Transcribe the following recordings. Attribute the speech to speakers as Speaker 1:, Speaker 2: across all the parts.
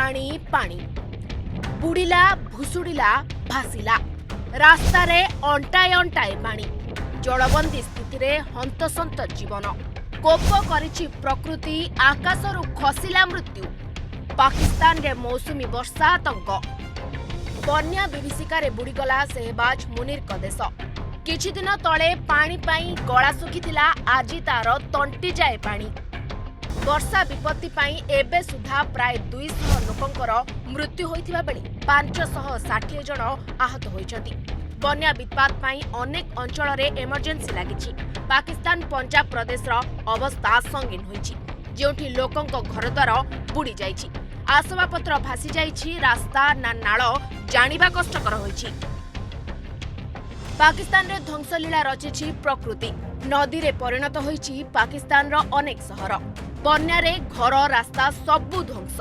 Speaker 1: पानी पानी बुड़िला भुसुड़िला भासिला रास्ता रे अंटाए अंटाए पानी जलबंदी स्थिति रे हंतसंत जीवन कोप करिछि प्रकृति आकाशरू खसिला मृत्यु पाकिस्तान रे मौसुमी वर्षा आतंक बन्या विभीषिकार बुड़ीगला सेहबाज मुनीर देश किछि दिन तले पानी पाई गला सुखिथिला आजी तार तंटी जाए पानी वर्षा विपत्ति पाई एबे सुधा प्राय 200 लोकंकर मृत्यु होइथिबा बेले 560 जन आहत होइछथि। बन्या वित्पात पाई अनेक अंचल रे एमरजेंसी लागिछि। पाकिस्तान पंजाब प्रदेश रो अवस्था संगीन होइछि जेउठी लोकंक घरद्वार बुड़ी जाइछि आसबाबपत्र भासी जाइछि रास्ता ना नाळ जानिबा कष्टकर होइछि। पाकिस्तान रे ध्वंसलीला रचिछि प्रकृति नदी रे परिणत होइछि पाकिस्तान रो अनेक शहर बन्या रे घर रास्ता सबु ध्वंस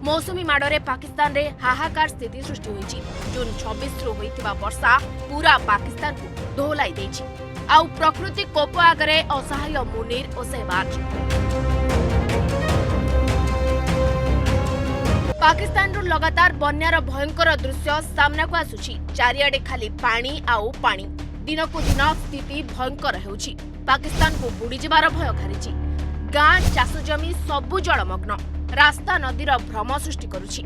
Speaker 1: मौसुमी माड़े पाकिस्तान रे हाहाकार स्थिति सृष्टि होइछि। जून 26 रु होइथिबा वर्षा पूरा पाकिस्तान को दोहलाई देछि आउ प्रकृति कोप आगरे असहाय मुनीर और सेहबाज। पाकिस्तान रो लगातार बन्यार भयंकर दृश्य सामना को आसुछि चारियाडे खाली पानी आउ पानी दिन को दिन स्थिति भयंकर हेउछि पाकिस्तान को बुड़ी जिबार भय खारिछि गाँ चाष जमी सबु जलमग्न रास्ता नदीर भ्रम सृष्टि करुछि।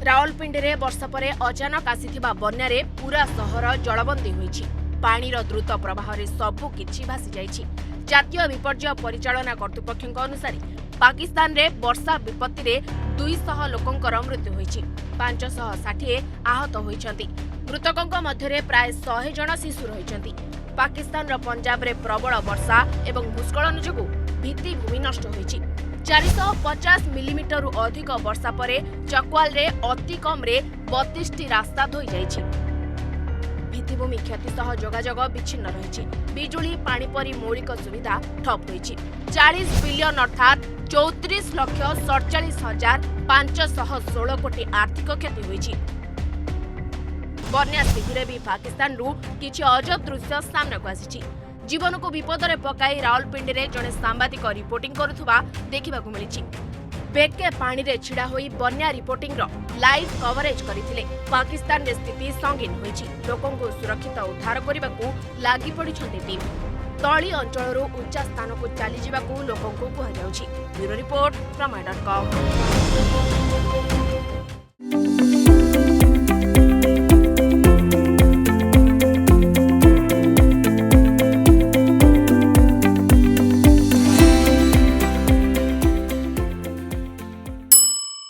Speaker 1: रावलपिंडी रे वर्ष पर अचानक आसीथिबा बन्या रे पूरा सहर जलबंदी होइछि पानीर द्रुत प्रवाह रे सबु किछि भासी जाइछि। जातीय विपर्यय परिचालना कर्तृपक्षक अनुसार पाकिस्तान रे वर्षा विपत्ति रे 200 लोकंकर मृत्यु होइछि 560 आहत होइछन्ति मृतकंक मध्यरे प्राय 100 जन शिशु रहिछन्ति। पाकिस्तान रो पंजाब रे प्रबल वर्षा एवं भूस्खलन जोगु भित्तिभूमि नष्ट होइछि 450 मिलीमीटर अधिक वर्षा परे चकवाल रे अति कम रे 32 रास्ता धोई जाइछि भित्तिभूमि क्षति सह जोगाजोग विच्छिन्न रहिछि बिजुली पानी परी मौलिक सुविधा ठप होइछि 40 बिलियन अर्थात 34,47,516 कोटी आर्थिक क्षति होइछि। बन्या स्थिति भी पाकिस्तान रु किछि अजब दृश्य सामना को आसिछि जीवन को विपद रे पकाई रावलपिंडी रे जने सांबादिक रिपोर्टिंग करुथुबा देखिबा को मिलिछि बेके पानी रे छिड़ा होई बन्या रिपोर्टिंग रो लाइव कवरेज करिथिले पाकिस्तान रे स्थिति संगीन होइछि लोकन को सुरक्षित उद्धार करबा को लागि पडिछन्ति टीम तळी अंचल रो उच्च स्थान को चली जिबा को लोकन को कहै जाउछि ब्यूरो रिपोर्ट प्रमेया.com।